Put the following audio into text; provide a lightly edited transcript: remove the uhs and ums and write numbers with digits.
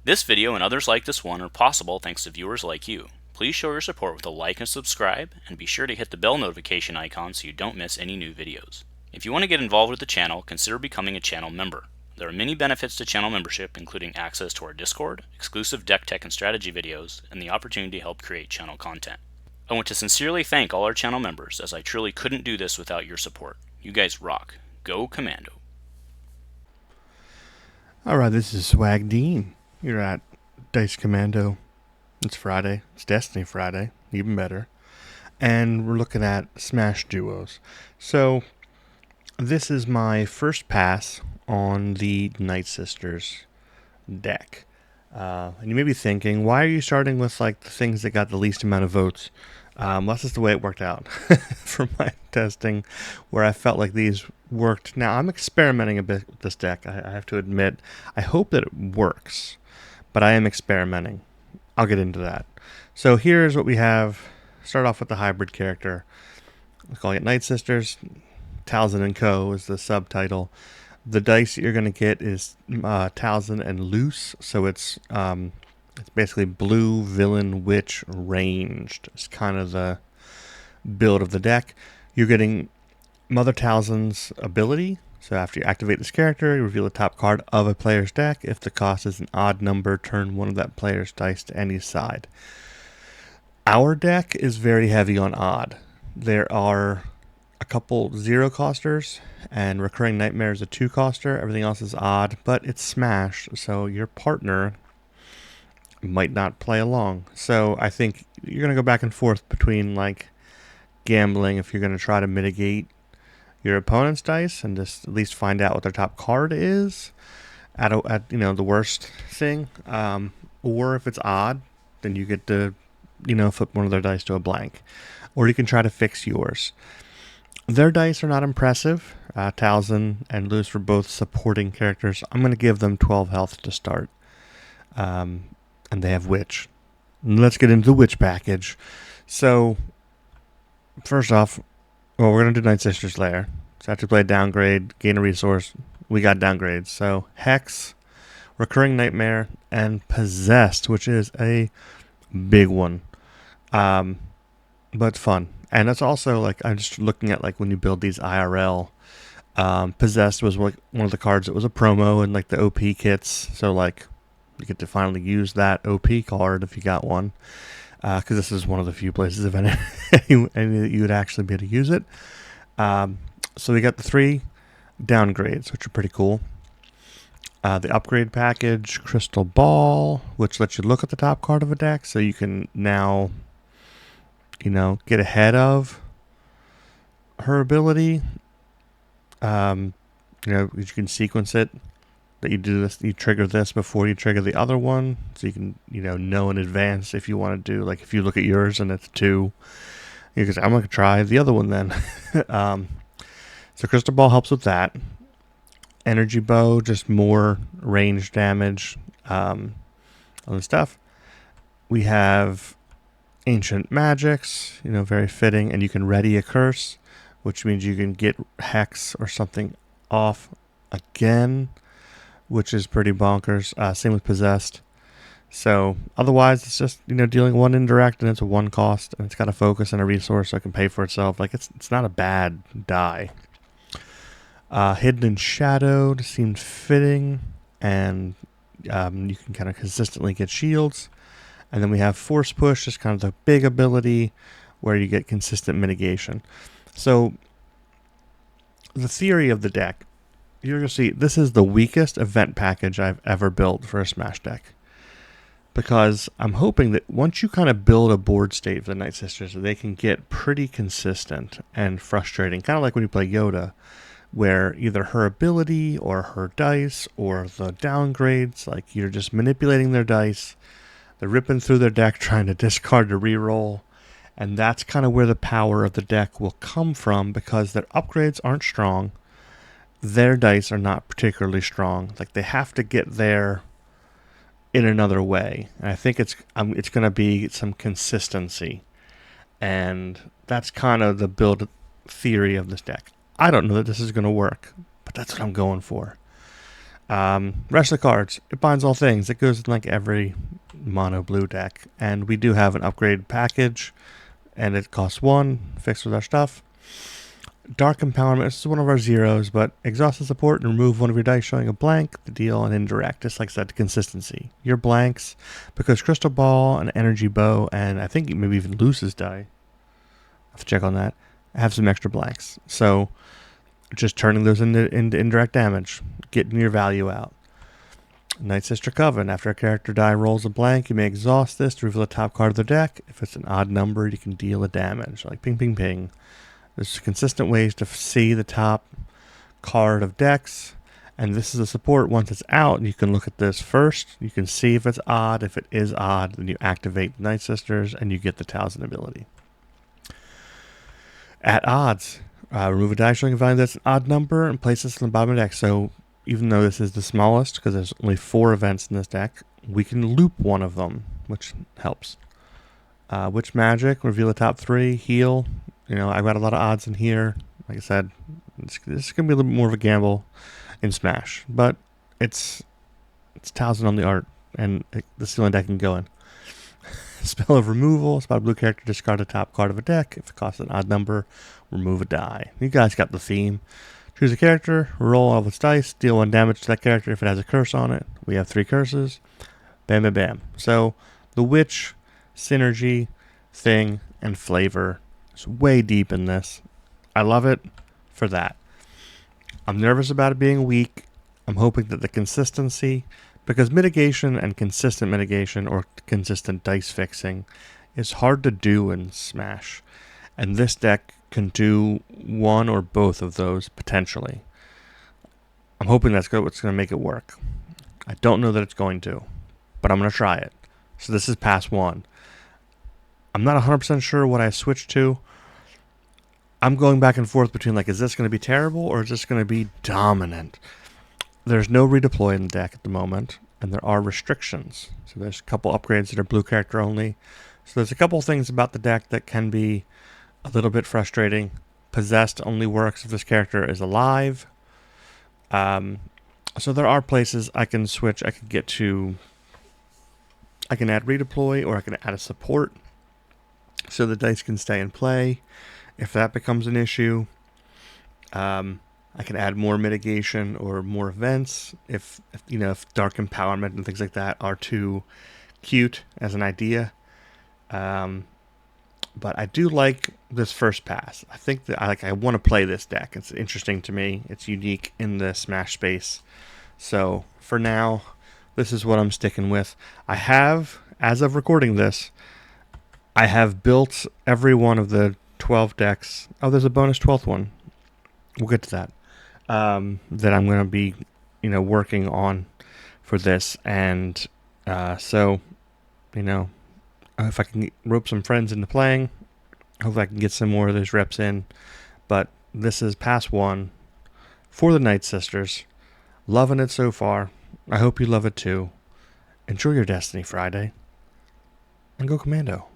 This video and others like this one are possible thanks to viewers like you. Please show your support with a like and subscribe, and be sure to hit the bell notification icon so you don't miss any new videos. If you want to get involved with the channel, consider becoming a channel member. There are many benefits to channel membership, including access to our Discord, exclusive deck tech and strategy videos, and the opportunity to help create channel content. I want to sincerely thank all our channel members, as I truly couldn't do this without your support. You guys rock. Go Commando. Alright, this is SwagDean. You're at Dice Commando. It's Friday. It's Destiny Friday. Even better. And we're looking at Smash Duos. So, this is my first pass on the Nightsisters deck. And you may be thinking, why are you starting with like the things that got the least amount of votes? That's just the way it worked out for my testing, where I felt like these worked. Now, I'm experimenting a bit with this deck, I have to admit. I hope that it works, but I am experimenting. I'll get into that. So here's what we have. Start off with the hybrid character. Let's call it Nightsisters. Talzin and Co. is the subtitle. The dice that you're going to get is Talzin and Loose, so it's basically blue, villain, witch, ranged. It's kind of the build of the deck. You're getting Mother Talzin's ability. So after you activate this character, you reveal the top card of a player's deck. If the cost is an odd number, turn one of that player's dice to any side. Our deck is very heavy on odd. There are a couple zero costers, and Recurring Nightmare is a 2-coster. Everything else is odd, but it's Smash, so your partner might not play along. So I think you're going to go back and forth between like gambling if you're going to try to mitigate your opponent's dice and just at least find out what their top card is at the worst thing, or if it's odd, then you get to flip one of their dice to a blank, or you can try to fix yours. Their dice are not impressive. Talzin and Luce were both supporting characters. I'm going to give them 12 health to start. And they have Witch. Let's get into the Witch package. So, first off, we're going to do Nightsisters Lair. So after you play a downgrade, gain a resource, we got downgrades. So, Hex, Recurring Nightmare, and Possessed, which is a big one. But fun. And that's also, like, I'm just looking at, like, when you build these IRL. Possessed was, like, one of the cards that was a promo in, like, the OP kits. So, like, you get to finally use that OP card if you got one. Because this is one of the few places, if any, that you would actually be able to use it. So we got the 3 downgrades, which are pretty cool. The upgrade package, Crystal Ball, which lets you look at the top card of a deck. So you can now get ahead of her ability. You can sequence it, that you do this, you trigger this before you trigger the other one, so you can, know in advance if you want to do, like, if you look at yours and it's 2, you can say, I'm going to try the other one then. So Crystal Ball helps with that. Energy Bow, just more range damage, other stuff. We have Ancient Magics, very fitting, and you can ready a curse, which means you can get Hex or something off again, which is pretty bonkers. Same with Possessed. So otherwise, it's just dealing 1 indirect, and it's a 1 cost, and it's got a focus and a resource, so it can pay for itself. Like, it's not a bad die. Hidden and Shadowed seemed fitting, and you can kind of consistently get shields. And then we have Force Push, just kind of the big ability where you get consistent mitigation. So the theory of the deck, you're going to see this is the weakest event package I've ever built for a Smash deck. Because I'm hoping that once you kind of build a board state for the Nightsisters, they can get pretty consistent and frustrating. Kind of like when you play Yoda, where either her ability or her dice or the downgrades, like you're just manipulating their dice, they're ripping through their deck trying to discard to reroll, and that's kind of where the power of the deck will come from, because their upgrades aren't strong, their dice are not particularly strong. Like, they have to get there in another way, and I think it's going to be some consistency, and that's kind of the build theory of this deck. I don't know that this is going to work, but that's what I'm going for. Rest of the cards, it binds all things. It goes in like every mono blue deck. And we do have an upgrade package, and it costs 1, fixed with our stuff. Dark Empowerment, this is one of our zeros, but exhaust the support and remove one of your dice showing a blank to deal an indirect, just like I said, consistency. Your blanks, because Crystal Ball and Energy Bow, and I think maybe even Luce's die, I have to check on that, have some extra blanks. So just turning those into indirect damage, getting your value out. Nightsister Coven, after a character die rolls a blank, you may exhaust this to reveal the top card of the deck. If it's an odd number, you can deal a damage, like ping, ping, ping. There's consistent ways to see the top card of decks, and this is a support. Once it's out, you can look at this first. You can see if it's odd. If it is odd, then you activate the Nightsisters, and you get the Towson ability. At odds, remove a die showing a value that's an odd number and place this on the bottom of the deck. So even though this is the smallest, because there's only 4 events in this deck, we can loop one of them, which helps. Witch Magic, reveal the top 3, heal. I've got a lot of odds in here. Like I said, this is going to be a little bit more of a gamble in Smash. But it's Towson on the art, and this is the only deck I can go in. Spell of Removal. Spot a blue character, discard the top card of a deck. If it costs an odd number, remove a die. You guys got the theme. Choose a character, roll all of its dice, deal 1 damage to that character if it has a curse on it. We have 3 curses. Bam, bam, bam. So the Witch, synergy, thing, and flavor. It's way deep in this. I love it for that. I'm nervous about it being weak. I'm hoping that the consistency, because mitigation and consistent mitigation or consistent dice fixing is hard to do in Smash. And this deck can do one or both of those potentially. I'm hoping that's what's going to make it work. I don't know that it's going to, but I'm going to try it. So this is pass 1. I'm not 100% sure what I switched to. I'm going back and forth between, is this going to be terrible or is this going to be dominant? There's no redeploy in the deck at the moment, and there are restrictions. So there's a couple upgrades that are blue character only. So there's a couple things about the deck that can be a little bit frustrating. Possessed only works if this character is alive. So there are places I can switch. I can add redeploy, or I can add a support so the dice can stay in play. If that becomes an issue, I can add more mitigation or more events. If Dark Empowerment and things like that are too cute as an idea. But I do like this first pass. I think that I want to play this deck. It's interesting to me. It's unique in the Smash space. So for now, this is what I'm sticking with. I have, as of recording this, I have built every one of the 12 decks. Oh, there's a bonus 12th one. We'll get to that. That I'm going to be, working on for this. And so, if I can rope some friends into playing, hopefully I can get some more of those reps in. But this is pass 1 for the Nightsisters. Loving it so far. I hope you love it too. Enjoy your Destiny Friday. And go Commando.